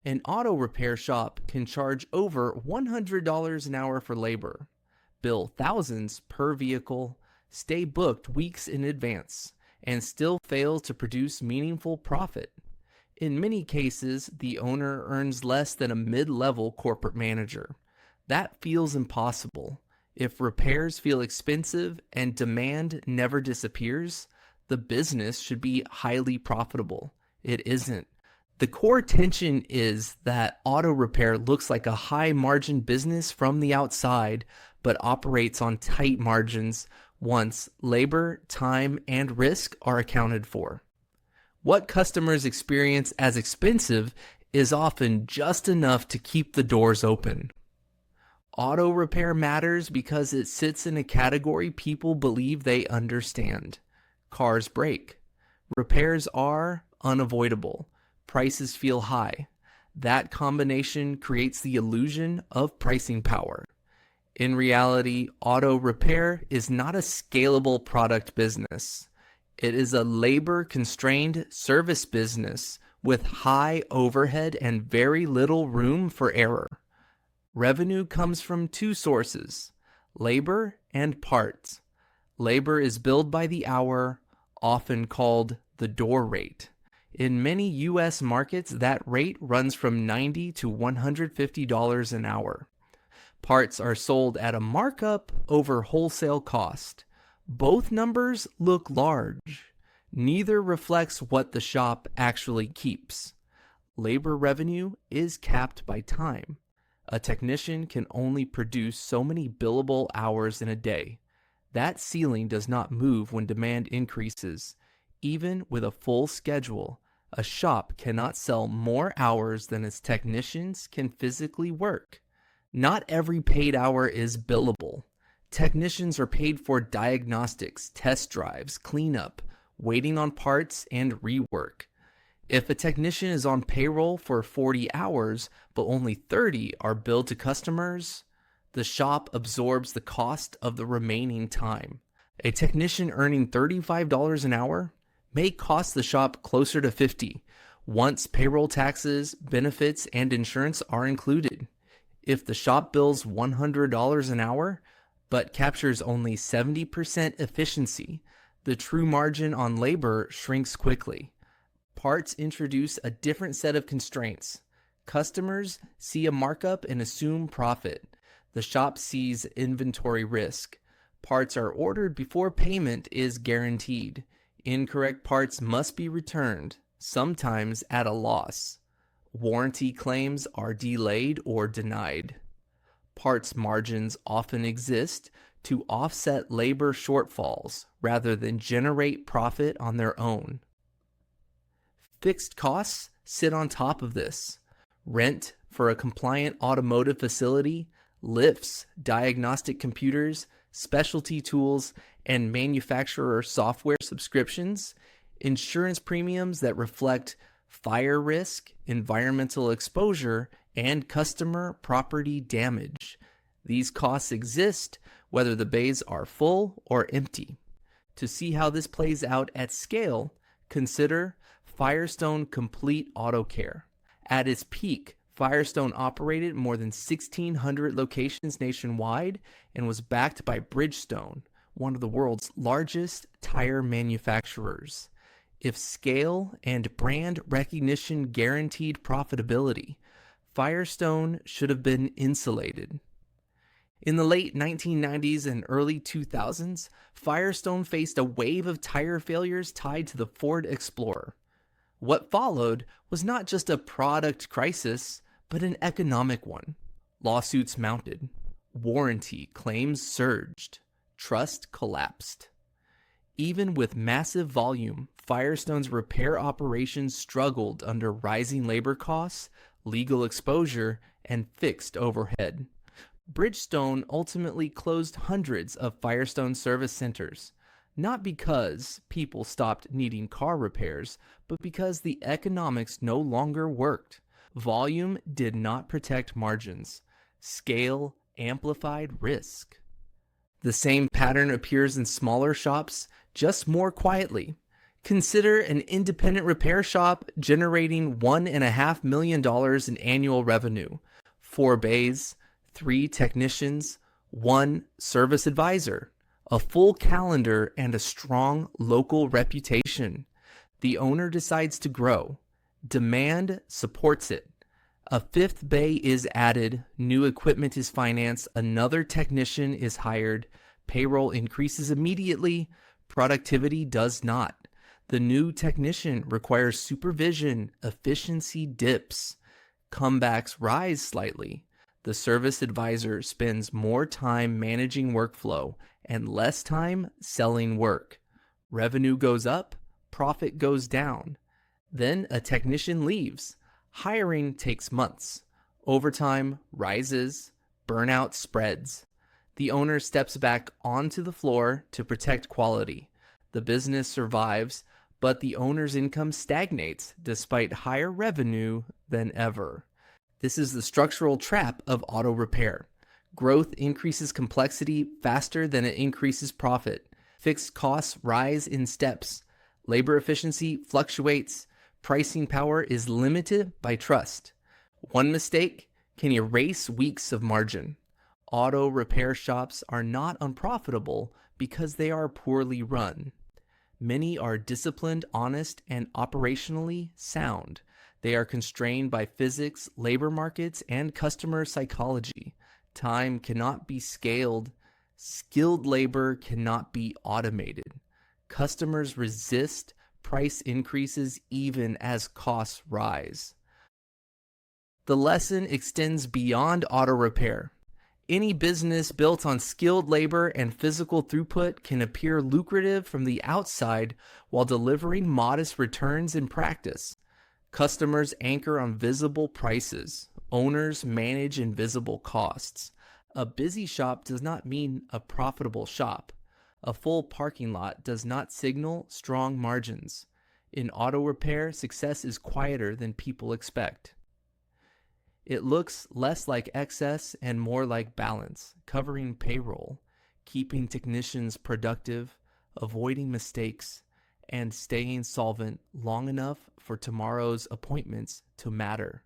An auto repair shop can charge over $100 an hour for labor, bill thousands per vehicle, stay booked weeks in advance, and still fail to produce meaningful profit. In many cases, the owner earns less than a mid-level corporate manager. That feels impossible. If repairs feel expensive and demand never disappears, the business should be highly profitable. It isn't. The core tension is that auto repair looks like a high margin business from the outside, but operates on tight margins once labor, time, and risk are accounted for. What customers experience as expensive is often just enough to keep the doors open. Auto repair matters because it sits in a category people believe they understand. Cars break. Repairs are unavoidable. Prices feel high. That combination creates the illusion of pricing power. In reality, auto repair is not a scalable product business. It is a labor-constrained service business with high overhead and very little room for error. Revenue comes from two sources: labor and parts. Labor is billed by the hour, often called the door rate. In many U.S. markets, that rate runs from $90 to $150 an hour. Parts are sold at a markup over wholesale cost. Both numbers look large. Neither reflects what the shop actually keeps. Labor revenue is capped by time. A technician can only produce so many billable hours in a day. That ceiling does not move when demand increases. Even with a full schedule, a shop cannot sell more hours than its technicians can physically work. Not every paid hour is billable. Technicians are paid for diagnostics, test drives, cleanup, waiting on parts, and rework. If a technician is on payroll for 40 hours, but only 30 are billed to customers, the shop absorbs the cost of the remaining time. A technician earning $35 an hour may cost the shop closer to $50 once payroll taxes, benefits, and insurance are included. If the shop bills $100 an hour, but captures only 70% efficiency, the true margin on labor shrinks quickly. Parts introduce a different set of constraints. Customers see a markup and assume profit. The shop sees inventory risk. Parts are ordered before payment is guaranteed. Incorrect parts must be returned, sometimes at a loss. Warranty claims are delayed or denied. Parts margins often exist to offset labor shortfalls rather than generate profit on their own. Fixed costs sit on top of this. Rent for a compliant automotive facility, lifts, diagnostic computers, specialty tools, and manufacturer software subscriptions, insurance premiums that reflect fire risk, environmental exposure, and customer property damage. These costs exist whether the bays are full or empty. To see how this plays out at scale, consider Firestone Complete Auto Care. At its peak, Firestone operated more than 1,600 locations nationwide and was backed by Bridgestone, one of the world's largest tire manufacturers. If scale and brand recognition guaranteed profitability, Firestone should have been insulated. In the late 1990s and early 2000s, Firestone faced a wave of tire failures tied to the Ford Explorer. What followed was not just a product crisis, but an economic one. Lawsuits mounted. Warranty claims surged. Trust collapsed. Even with massive volume, Firestone's repair operations struggled under rising labor costs, legal exposure, and fixed overhead. Bridgestone ultimately closed hundreds of Firestone service centers, not because people stopped needing car repairs, but because the economics no longer worked. Volume did not protect margins. Scale amplified risk. The same pattern appears in smaller shops, just more quietly. Consider an independent repair shop generating $1.5 million in annual revenue, 4 bays, 3 technicians, 1 service advisor, a full calendar, and a strong local reputation. The owner decides to grow. Demand supports it. A 5th bay is added, new equipment is financed, another technician is hired, payroll increases immediately, productivity does not. The new technician requires supervision, efficiency dips, comebacks rise slightly. The service advisor spends more time managing workflow and less time selling work. Revenue goes up, profit goes down. Then a technician leaves. Hiring takes months. Overtime rises, burnout spreads. The owner steps back onto the floor to protect quality. The business survives, but the owner's income stagnates despite higher revenue than ever. This is the structural trap of auto repair. Growth increases complexity faster than it increases profit. Fixed costs rise in steps. Labor efficiency fluctuates. Pricing power is limited by trust. One mistake can erase weeks of margin. Auto repair shops are not unprofitable because they are poorly run. Many are disciplined, honest, and operationally sound. They are constrained by physics, labor markets, and customer psychology. Time cannot be scaled. Skilled labor cannot be automated. Customers resist price increases even as costs rise. The lesson extends beyond auto repair. Any business built on skilled labor and physical throughput can appear lucrative from the outside while delivering modest returns in practice. Customers anchor on visible prices. Owners manage invisible costs. A busy shop does not mean a profitable shop. A full parking lot does not signal strong margins. In auto repair, success is quieter than people expect. It looks less like excess and more like balance, covering payroll, keeping technicians productive, avoiding mistakes, and staying solvent long enough for tomorrow's appointments to matter.